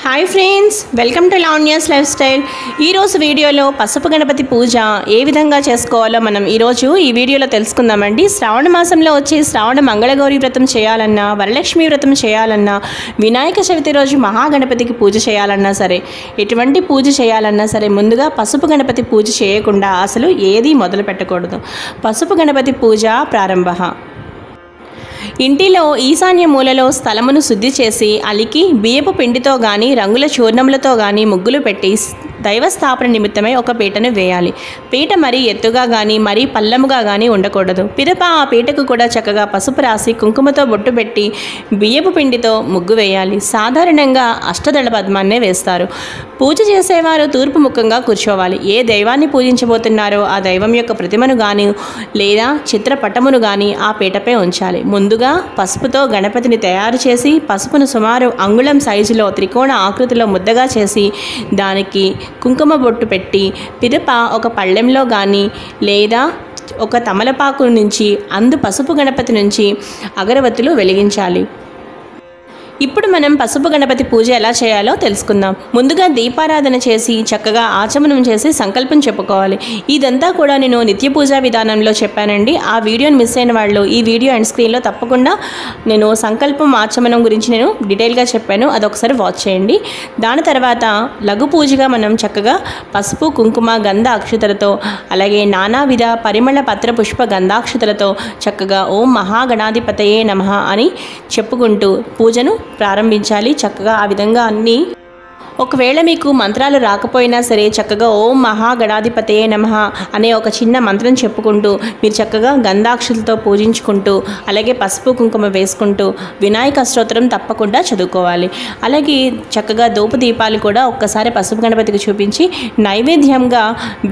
Hi friends, welcome to Lavanya's life style. ఈరోజు వీడియోలో పసుపు గణపతి పూజ ఏ విధంగా చేసుకోవాలో మనం ఈరోజు ఈ వీడియోలో తెలుసుకుందామండి. శ్రావణ మాసంలో వచ్చి శ్రావణ మంగళగౌరి వ్రతం చేయాలన్నా, వరలక్ష్మి వ్రతం చేయాలన్నా, వినాయక చవితి రోజు మహాగణపతికి పూజ చేయాలన్నా సరే, ఎటువంటి పూజ చేయాలన్నా సరే ముందుగా పసుపు గణపతి పూజ చేయకుండా అసలు ఏది మొదలు పెట్టకూడదు. పసుపు గణపతి పూజ ప్రారంభ. ఇంటిలో ఈశాన్య మూలలో స్థలమును శుద్ధి చేసి అలికి బియ్యపు పిండితో గాని రంగుల చూర్ణములతో గాని ముగ్గులు పెట్టి దైవస్థాపన నిమిత్తమై ఒక పీటను వేయాలి. పీట మరీ ఎత్తుగా కానీ మరీ పల్లముగా కానీ ఉండకూడదు. పిదప ఆ పీటకు కూడా చక్కగా పసుపు రాసి కుంకుమతో బొట్టు పెట్టి బియ్యపు పిండితో ముగ్గు వేయాలి. సాధారణంగా అష్టదళ పద్మాన్నే వేస్తారు. పూజ చేసేవారు తూర్పు ముఖంగా కూర్చోవాలి. ఏ దైవాన్ని పూజించబోతున్నారో ఆ దైవం యొక్క ప్రతిమను కానీ లేదా చిత్రపటమును కానీ ఆ పీటపై ఉంచాలి. ముందుగా పసుపుతో గణపతిని తయారు చేసి పసుపును సుమారు అంగుళం సైజులో త్రికోణ ఆకృతిలో ముద్దగా చేసి దానికి కుంకుమ బొట్టు పెట్టి పిదప ఒక పళ్ళెంలో కానీ లేదా ఒక తమలపాకు నుంచి అందు పసుపు గణపతి నుంచి అగరవత్తులు వెలిగించాలి. ఇప్పుడు మనం పసుపు గణపతి పూజ ఎలా చేయాలో తెలుసుకుందాం. ముందుగా దీపారాధన చేసి చక్కగా ఆచమనం చేసి సంకల్పం చెప్పుకోవాలి. ఇదంతా కూడా నేను నిత్య పూజా విధానంలో చెప్పానండి. ఆ వీడియోని మిస్ అయిన వాళ్ళు ఈ వీడియో అండ్ స్క్రీన్లో తప్పకుండా నేను సంకల్పం ఆచమనం గురించి నేను డీటెయిల్గా చెప్పాను, అదొకసారి వాచ్ చేయండి. దాని తర్వాత లఘు పూజగా మనం చక్కగా పసుపు కుంకుమ గంధ అక్షతలతో అలాగే నానావిధ పరిమళ పత్ర పుష్ప గంధాక్షతలతో చక్కగా ఓం మహాగణాధిపతయే నమః అని చెప్పుకుంటూ పూజను ప్రారంభించాలి. చక్కగా ఆ విధంగా అన్నీ, ఒకవేళ మీకు మంత్రాలు రాకపోయినా సరే చక్కగా ఓం మహాగణాధిపతయే నమః అనే ఒక చిన్న మంత్రం చెప్పుకుంటూ మీరు చక్కగా గంధాక్షలతో పూజించుకుంటూ అలాగే పసుపు కుంకుమ వేసుకుంటూ వినాయక స్తోత్రం తప్పకుండా చదువుకోవాలి. అలాగే చక్కగా ధూప దీపాలు కూడా ఒక్కసారి పసుపు గణపతికి చూపించి నైవేద్యంగా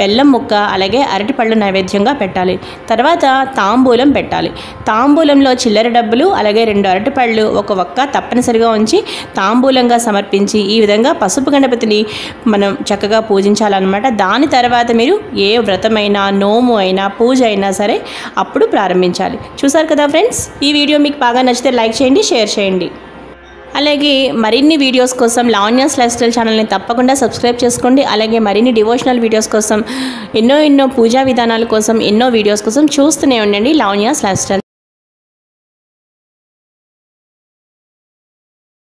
బెల్లం ముక్క అలాగే అరటిపళ్ళు నైవేద్యంగా పెట్టాలి. తర్వాత తాంబూలం పెట్టాలి. తాంబూలంలో చిల్లర డబ్బులు అలాగే 2 అరటిపళ్ళు ఒక ఒక్క తప్పనిసరిగా ఉంచి తాంబూలంగా సమర్పించి ఈ విధంగా పసుపు గణపతిని మనం చక్కగా పూజించాలన్నమాట. దాని తర్వాత మీరు ఏ వ్రతమైనా నోము అయినా పూజ అయినా సరే అప్పుడు ప్రారంభించాలి. చూసారు కదా ఫ్రెండ్స్, ఈ వీడియో మీకు బాగా నచ్చితే లైక్ చేయండి, షేర్ చేయండి. అలాగే మరిన్ని వీడియోస్ కోసం లావణ్యాస్ లైఫ్ స్టైల్ ఛానల్ని తప్పకుండా సబ్స్క్రైబ్ చేసుకోండి. అలాగే మరిన్ని డివోషనల్ వీడియోస్ కోసం ఎన్నో పూజా విధానాల కోసం ఎన్నో వీడియోస్ కోసం చూస్తూనే ఉండండి లావణ్యాస్ లైఫ్ స్టైల్.